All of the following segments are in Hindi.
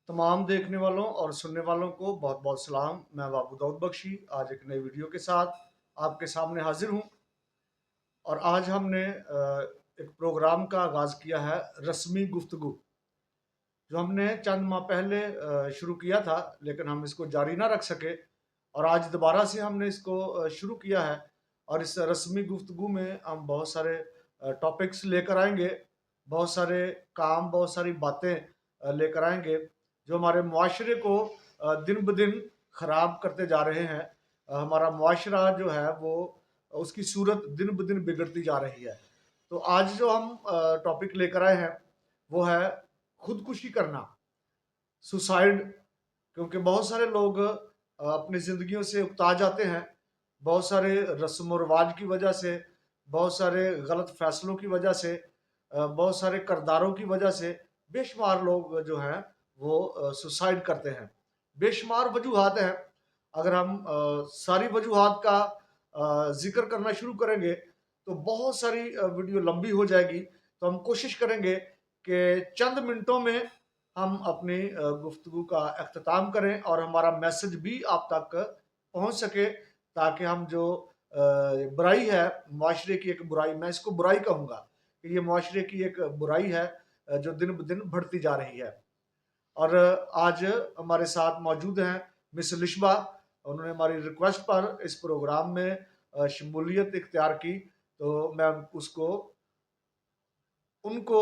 तमाम देखने वालों और सुनने वालों को बहुत बहुत सलाम। मैं बाबू दाऊद बख्शी आज एक नई वीडियो के साथ आपके सामने हाजिर हूँ। और आज हमने एक प्रोग्राम का आगाज़ किया है, रस्मी गुफ्तगू, जो हमने चंद माह पहले शुरू किया था, लेकिन हम इसको जारी ना रख सके और आज दोबारा से हमने इसको शुरू किया है। और इस रस्मी गुफ्तगू में हम बहुत सारे टॉपिक्स लेकर आएंगे, बहुत सारे काम, बहुत सारी बातें लेकर आएंगे जो हमारे मुआशरे को दिन ब दिन ख़राब करते जा रहे हैं। हमारा मुआशरा जो है वो उसकी सूरत दिन ब दिन बिगड़ती जा रही है। तो आज जो हम टॉपिक लेकर आए हैं वो है खुदकुशी करना, सुसाइड। क्योंकि बहुत सारे लोग अपनी ज़िंदगियों से उकता जाते हैं, बहुत सारे रस्म व रिवाज की वजह से, बहुत सारे गलत फैसलों की वजह से, बहुत सारे किरदारों की वजह से बेशुमार लोग जो हैं वो सुसाइड करते हैं। बेशुमार वजूहात हैं। अगर हम सारी वजूहात का ज़िक्र करना शुरू करेंगे तो बहुत सारी वीडियो लंबी हो जाएगी। तो हम कोशिश करेंगे कि चंद मिनटों में हम अपनी गुफ्तगू का अख्ताम करें और हमारा मैसेज भी आप तक पहुंच सके, ताकि हम जो बुराई है, मुआशरे की एक बुराई, मैं इसको बुराई कहूँगा कि ये मुआशरे की एक बुराई है जो दिन ब दिन बढ़ती जा रही है। और आज हमारे साथ मौजूद हैं मिस लिशबा। उन्होंने हमारी रिक्वेस्ट पर इस प्रोग्राम में शमूलियत इख्तियार की, तो मैं उसको उनको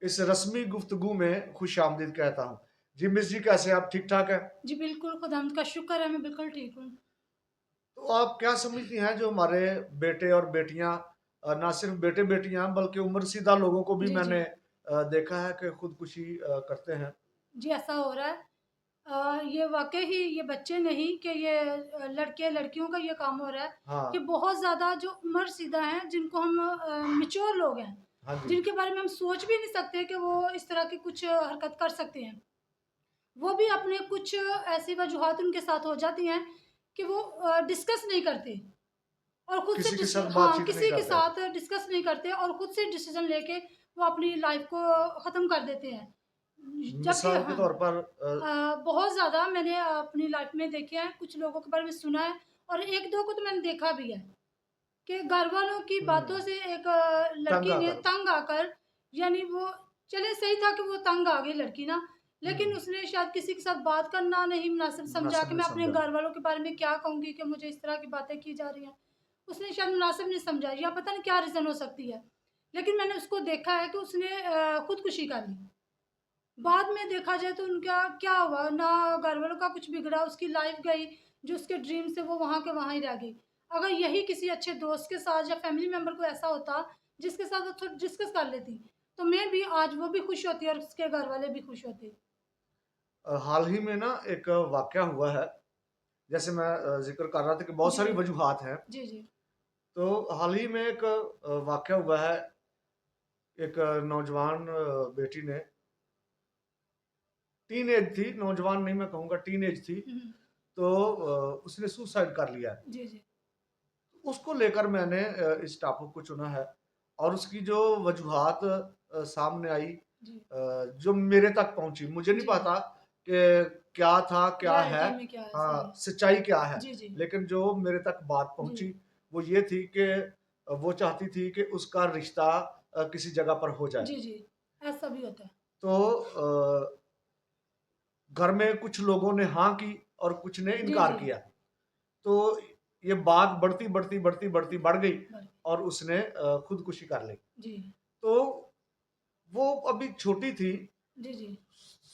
इस रस्मी गुफ्तगू में खुशामदीद कहता हूँ। जी मिस जी, कैसे आप? ठीक ठाक हैं? जी, बिल्कुल, खुदावंद का शुक्र है, मैं बिल्कुल ठीक हूँ। तो आप क्या समझती हैं जो हमारे बेटे और बेटियां, ना सिर्फ बेटे बेटियां बल्कि उम्रसीदा लोगों को भी जी, जी। मैंने देखा है कि खुदकुशी करते हैं। जी, ऐसा हो रहा है। ये वाक़ई ही ये बच्चे नहीं कि ये लड़के-लड़कियों का ये काम हो रहा है कि हाँ, बहुत ज़्यादा जो उम्रसीदा हैं, जिनको हम मैच्योर लोग हैं, हाँ जी। जिनके बारे में हम सोच भी नहीं सकते कि वो इस तरह की कुछ हरकत कर सकते हैं। वो भी अपने कुछ ऐसी वजूहात उनके साथ हो जाती हैं कि वो डिस्कस नहीं करते और खुद से किसी के साथ हाँ, बातचीत नहीं किसी के करते। साथ डिस्कस नहीं करते और खुद से डिसीज़न लेके वो अपनी लाइफ़ को ख़त्म कर देते हैं। जबकि मिसाल के हाँ, तौर पर बहुत ज़्यादा मैंने अपनी लाइफ़ में देखे हैं, कुछ लोगों के बारे में सुना है और 1-2 को तो मैंने देखा भी है कि घरवालों की बातों हम्म, से एक तंग लड़की ने आकर। तंग आकर, यानी वो चले सही था कि वो तंग आ गई लड़की ना, लेकिन हम्म, उसने शायद किसी के साथ बात करना नहीं मुनासिब समझा मुनासिब कि नहीं मैं अपने समझा। घरवालों के बारे में क्या कहूँगी कि मुझे इस तरह की बातें की जा रही हैं। उसने शायद मुनासिब नहीं समझा या पता नहीं क्या रीज़न हो सकती है। लेकिन मैंने उसको देखा है कि उसने खुदकुशी कर ली। बाद में देखा जाए तो उनका क्या हुआ, ना घरवालों का कुछ बिगड़ा, उसकी लाइफ़ गई, जो उसके ड्रीम्स थे वो वहाँ के वहाँ ही रह गई। अगर यही किसी अच्छे दोस्त के साथ या फैमिली मेंबर को ऐसा होता, जिसके साथ वो थोड़ा डिस्कस कर लेती, तो मैं भी आज वो भी खुश होती और उसके घरवाले भी खुश होते। हाल ही में ना एक वाकया हुआ है, जैसे मैं जिक्र कर रहा था कि बहुत जी, सारी जी। वजूहात हैं। जी, जी। तो हाल ही में एक वाकया हुआ है। एक नौजवान बेटी ने, टीन एज थी, नौजवान नहीं मैं कहूँगा, टीन एज थी। हुँ, हुँ। तो उसने सुसाइड कर लिया है। जी, जी। उसको लेकर मैंने इस टॉपिक को चुना है और उसकी जो वजूहात सामने आई, जी। जो मेरे तक पहुँची, मुझे नहीं जी, जी। पता कि क्या था, क्या है, रियलिटी में क्या है, सही हाँ, है। सच्चाई क्या है। जी, जी। लेकिन जो मेरे तक बात जी। पहुँची, वो ये थी कि वो चाहती थी कि उसका रिश्ता किसी जगह पर हो जाए। जी, जी। ऐसा भी होता है। तो घर में कुछ लोगों ने हाँ की और कुछ ने जी, इनकार जी। किया। तो ये बात बढ़ती, बढ़ती, बढ़ती, बढ़ती बढ़ गई बल और उसने खुदकुशी कर ली। जी। तो वो अभी छोटी थी, जी, जी।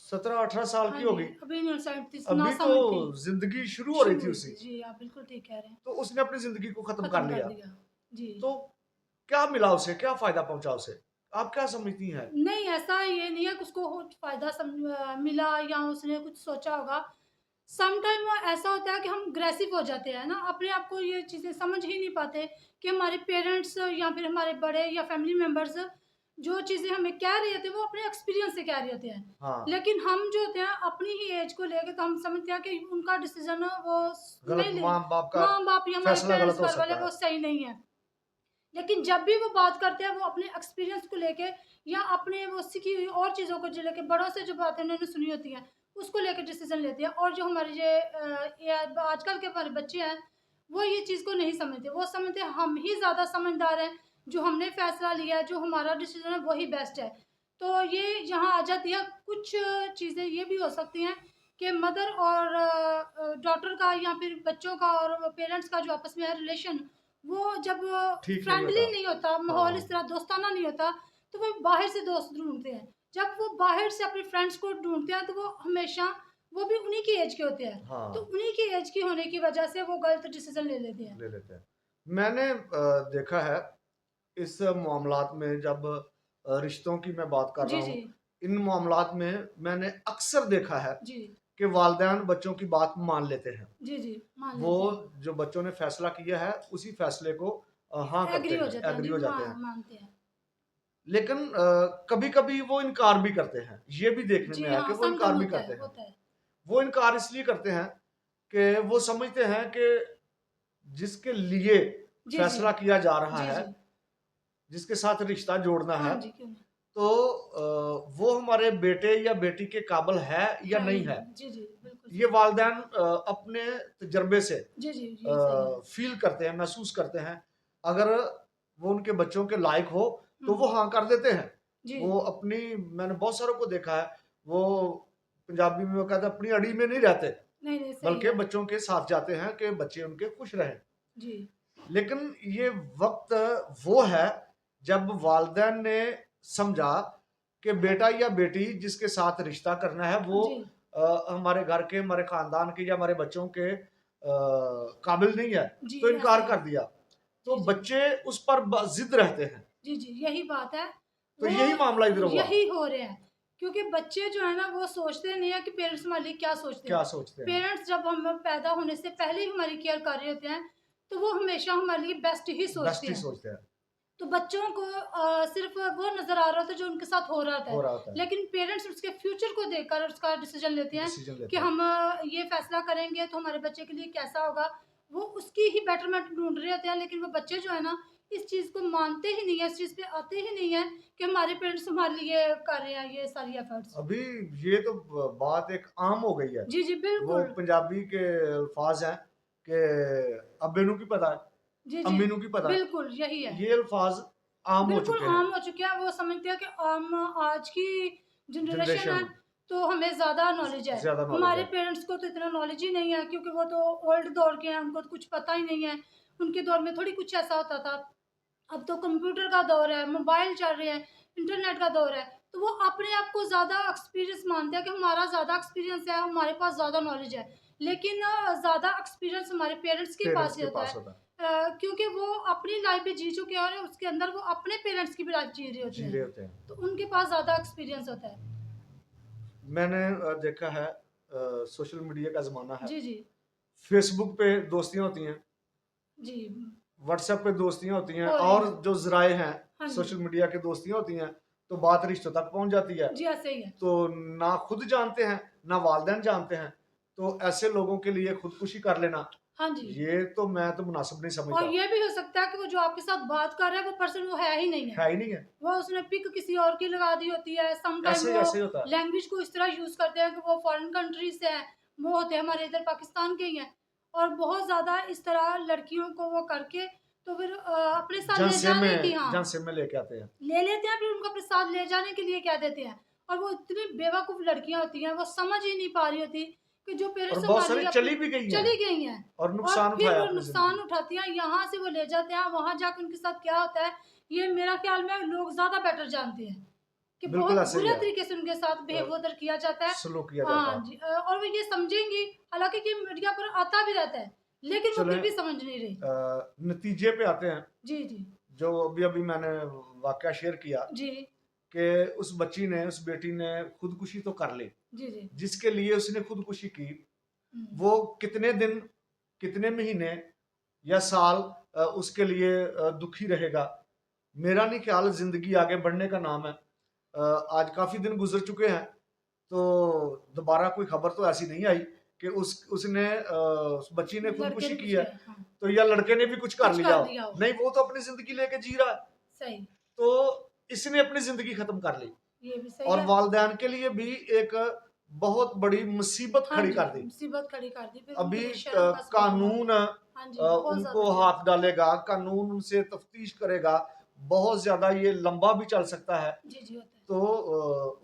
17-18 साल हाँ की जी, होगी। अभी इनोसेंट थी, अभी तो नासमझ थी। ज़िंदगी शुरू हो रही शुरू थी हुई उसकी। थी। जी, आप बिल्कुल ठीक कह रहे हैं। तो उसने अपनी ज़िंदगी को ख़त्म कर ख़त्म कर लिया। दिया। जी। तो क्या मिला उसे? क्या फ़ायदा पहुँचा उसे? आप क्या समझती हैं? नहीं, ऐसा ये नहीं है कि उसको फ़ायदा मिला या उसने कुछ सोचा होगा। सम टाइम ऐसा होता है कि हम अग्रेसिव हो जाते हैं ना, अपने आप को ये चीज़ें समझ ही नहीं पाते कि हमारे पेरेंट्स या फिर हमारे बड़े या फैमिली मेंबर्स जो चीज़ें हमें कह रहे होते हैं, वो अपने एक्सपीरियंस से कह रहे होते हैं। हाँ, लेकिन हम जो होते हैं अपनी ही एज को लेके, तो हम समझते हैं कि उनका डिसीज़न वो गलत, नहीं ले, माँ-बाप का माँ-बाप या हमारे फ़ैसला गलत पेरेंट्स हो घर वाले सकता वो है। सही नहीं है। लेकिन जब भी वो बात करते हैं, वो अपने एक्सपीरियंस को लेके या अपने वो सीखी हुई और चीज़ों को जो लेके, बड़ों से जो बातें उन्होंने सुनी होती हैं, उसको लेकर डिसीजन लेते हैं। और जो हमारे ये आजकल के हमारे बच्चे हैं, वो ये चीज़ को नहीं समझते। वो समझते हैं हम ही ज़्यादा समझदार हैं, जो हमने फैसला लिया है, जो हमारा डिसीजन है वही बेस्ट है। तो ये यहाँ आ जाती है। कुछ चीज़ें ये भी हो सकती हैं कि मदर और डॉटर का या फिर बच्चों का और पेरेंट्स का जो आपस में है रिलेशन, वो जब ठीक नहीं फ्रेंडली होता। नहीं होता, माहौल इस हाँ, तरह दोस्ताना नहीं होता, तो वो बाहर से दोस्त ढूँढते हैं। जब वो बाहर से अपने फ्रेंड्स को ढूँढते हैं, तो वो हमेशा वो भी उन्हीं की एज के होते हैं। तो हाँ, उन्हीं की एज की होने की वजह से वो गलत डिसीज़न ले लेते हैं। ले लेते हैं। मैंने देखा है इस मामलात में, जब रिश्तों की मैं बात कर रहा जी, हूँ, जी। इन मामलात में मैंने अक्सर देखा है जी। कि वालिदैन बच्चों की बात मान लेते हैं। जी, जी, मान वो लेते हैं। जो बच्चों ने फैसला किया है, उसी फैसले को हाँ करते एग्री हो हैं, जाते हैं। एग्री जी, हो जाते हाँ, हैं। मानते हैं। लेकिन कभी-कभी वो इनकार भी करते हैं। ये भी देखने जी में आया कि हाँ, वो समटाइम इनकार भी होता करते है, हैं। होता है। वो इनकार इसलिए करते हैं कि वो समझते हैं कि जिसके लिए जी, जी। फैसला किया जा रहा जी, है, जी। जिसके साथ रिश्ता जोड़ना हाँ है, जी, क्यों नहीं? तो वो हमारे बेटे या बेटी के काबिल है या है नहीं ही है। नहीं। जी, जी, बिल्कुल ये सही। वालिदैन अपने तजर्बे से जी, जी, ये सही है। फील करते हैं, महसूस करते हैं। अगर वो उनके बच्चों के लायक हो, तो हुँ। वो हाँ कर देते हैं। जी। वो अपनी, मैंने बहुत सारों को देखा है, वो पंजाबी में वो कहते हैं अपनी अड़ी में नहीं रहते, नहीं, नहीं, सही बल्कि है। बच्चों के साथ जाते हैं कि बच्चे उनके खुश रहें। जी। लेकिन ये वक़्त वो है जब वालिदैन ने समझा कि बेटा या बेटी जिसके साथ रिश्ता करना है, वो जी। हमारे घर के, हमारे ख़ानदान के या हमारे बच्चों के काबिल नहीं है, जी, तो ऐसा इनकार ही कर है। दिया। तो जी, जी। बच्चे उस पर ज़िद रहते हैं। जी, जी, यही बात है। तो वो यही मामला इधर हुआ। यही हो रहे हैं, क्योंकि बच्चे जो है ना वो सोचते नहीं है कि पेरेंट्स हमारे लिए क्या सोचते हैं। क्या सोचते हैं? पेरेंट्स जब हम पैदा होने से पहले ही हमारी केयर कर रहे होते हैं, तो वो हमेशा हमारे लिए बेस्ट ही सोचते बेस्ट ही हैं। सोचते हैं। तो बच्चों को सिर्फ़ वो नज़र आ रहा होता है जो उनके साथ हो रहा होता हो है। रहा होता है, लेकिन पेरेंट्स उसके फ्यूचर को देखकर उसका डिसीज़न लेते हैं डिसीज़न कि लेते हैं। हम ये फ़ैसला करेंगे तो हमारे बच्चे के लिए कैसा होगा। वो उसकी ही बेटरमेंट ढूँढ रहे होते हैं, लेकिन वो बच्चे जो है ना इस चीज़ को मानते ही नहीं है, इस चीज़ पे आते ही नहीं है कि हमारे पेरेंट्स हमारे लिए कर रहे हैं ये सारी एफ़र्ट्स। अभी ये तो बात एक आम हो गई है। जी, जी, वो बिल्कुल। पंजाबी के अल्फाज हैं कि अब्बे नू की पता है, जी, जी, अम्मी नू की पता है। बिल्कुल यही है। ये अल्फाज आम हो बिल्कुल चुके हैं। आम हो चुके हैं। वो समझते हैं कि हम आज की जनरेशन है, जनरेशन तो हमें ज़्यादा नॉलेज है। ज़्यादा नॉलेज हमारे है। पेरेंट्स को तो इतना नॉलेज ही नहीं है, क्योंकि वो तो ओल्ड दौर के हैं, उनको तो कुछ पता ही नहीं है। उनके दौर में थोड़ी कुछ ऐसा होता था। अब तो कंप्यूटर का दौर है, मोबाइल चल रहे हैं, इंटरनेट का दौर है, तो वो अपने आप को ज़्यादा एक्सपीरियंस मानते हैं कि हमारा ज़्यादा एक्सपीरियंस है, हमारे पास ज़्यादा नॉलेज है। लेकिन ज़्यादा एक्सपीरियंस हमारे पेरेंट्स के पेरेंट्स पास ही के होता पास है। होता है। क्योंकि वो अपनी लाइफ भी जी चुके हैं और उसके अंदर वो अपने पेरेंट्स की भी लाइफ जी रहे होते जी रहे हैं, होते हैं। तो उनके पास ज़्यादा एक्सपीरियंस होता है। मैंने देखा है, सोशल मीडिया का ज़माना है। जी, जी। फ़ेसबुक पे दोस्तियाँ होती हैं, जी, व्हाट्सएप पे दोस्तियाँ होती हैं, हो रही और हैं। जो ज़राए हैं, हाँ जी। सोशल मीडिया की दोस्तियाँ होती हैं, तो बात रिश्तों तक पहुँच जाती है। जी, ऐसे ही है। तो ना खुद जानते हैं, ना वालिदैन जानते हैं, तो ऐसे लोगों के लिए खुदकुशी कर लेना, हाँ जी। ये तो मैं तो मुनासिब नहीं और समझता। ये भी हो सकता है कि वो जो आपके साथ बात कर रहा है वो पर्सन वो है ही नहीं है। है ही नहीं है। वो उसने पिक किसी और की लगा दी होती है। सम टाइम वो ऐसे ही होता है। लैंग्वेज को इस तरह यूज़ करते हैं कि वो फॉरेन कंट्री से हैं, वो होते हैं हमारे इधर पाकिस्तान के ही हैं। और बहुत ज़्यादा इस तरह लड़कियों को वो करके तो फिर अपने साथ ले जाने की झांसे में लेके आते हैं। ले लेते हैं, फिर उनको अपने साथ ले जाने के लिए कह देते हैं। और वो इतनी बेवकूफ़ लड़कियाँ होती हैं, वो समझ ही नहीं पा रही होती कि जो और पेरेंट्स बहुत हमारे सारी लिए चली भी गई हैं, चली गई हैं। और और नुकसान फिर उठाया वो अपनी नुकसान ज़िंदगी। उठाती हैं, यहाँ से वो ले जाते हैं, वहाँ जाके उनके साथ क्या होता है, ये मेरा ख़्याल में लोग ज़्यादा बेटर जानते हैं कि बिल्कुल बहुत ऐसे ही बुरे है। तरीके से उनके साथ बिहेव उधर किया जाता है। सलूक किया जाता हाँ है। जी, और वो ये समझेंगी, हालाँकि ये मीडिया पर आता भी रहता है, लेकिन वो चलें, फिर भी समझ नहीं रही। नतीजे पे आते हैं। जी, जी। जो अभी-अभी मैंने वाक़या शेयर किया जी। कि उस बच्ची ने, उस बेटी ने खुदकुशी तो कर ली। जी, जी। जिसके लिए उसने खुदकुशी की, हुँ। वो कितने दिन, कितने महीने या साल उसके लिए दुखी रहेगा। मेरा नहीं ख्याल ज़िंदगी आगे बढ़ने का नाम है। आज काफ़ी दिन गुज़र चुके हैं, तो दोबारा कोई खबर तो ऐसी नहीं आई कि उसने उस बच्ची ने लड़के खुदकुशी ने की कुछ है, किया, हाँ। तो या लड़के ने भी कुछ कर कुछ लिया कर हो। दिया हो। नहीं, वो तो अपनी ज़िंदगी लेके जी रहा है, सही, तो इसने अपनी ज़िंदगी ख़त्म कर ली। ये भी सही और है। वालिदैन के लिए भी एक बहुत बड़ी मुसीबत हाँ खड़ी जी, कर दी। मुसीबत खड़ी कर दी, फिर अभी उनके लिए शर्म का सवाल हुआ। कानून हाँ जी, बहुत उनको ज़्यादा हाथ शर्म। डालेगा, कानून उनसे तफ्तीश करेगा, बहुत ज़्यादा ये लंबा भी चल सकता है। जी, जी, होता है। तो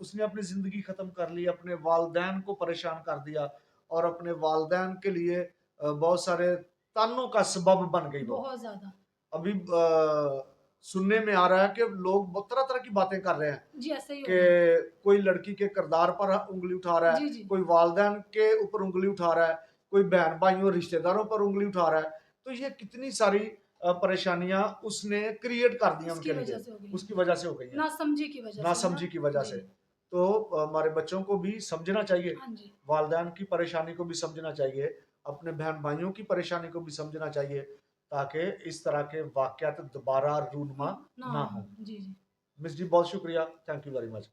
उसने अपनी ज़िंदगी ख़त्म कर ली, अपने वालिदैन को परेशान कर दिया और अपने वालिदैन के लिए बहुत सारे तानों का सबब बन गई वो। बहुत ज़्यादा। अभी सुनने में आ रहा है कि लोग बहुत तरह-तरह की बातें कर रहे हैं जी, ऐसा ही हो रहा है। कि कोई लड़की के किरदार पर उँगली उठा रहा है, जी, जी। कोई वालिदैन के ऊपर उँगली उठा रहा है, कोई बहन-भाइयों, रिश्तेदारों पर उँगली उठा रहा है। तो ये कितनी सारी परेशानियाँ उसने क्रिएट कर दी हैं उसकी उनके वजह लिए, से हो गई उसकी है। वजह से हो गई हैं, नासमझी की वजह से ना। नासमझी की वजह से। जी। तो हमारे बच्चों को भी समझना चाहिए, हाँ जी। वालिदैन की परेशानी को भी समझना चाहिए, अपने बहन-भाइयों की परेशानी को भी समझना चाहिए, ताकि इस तरह के वाक़यात दोबारा रूनुमा ना ना हो। हों। जी, जी। मिस जी बहुत शुक्रिया, थैंक यू वेरी मच।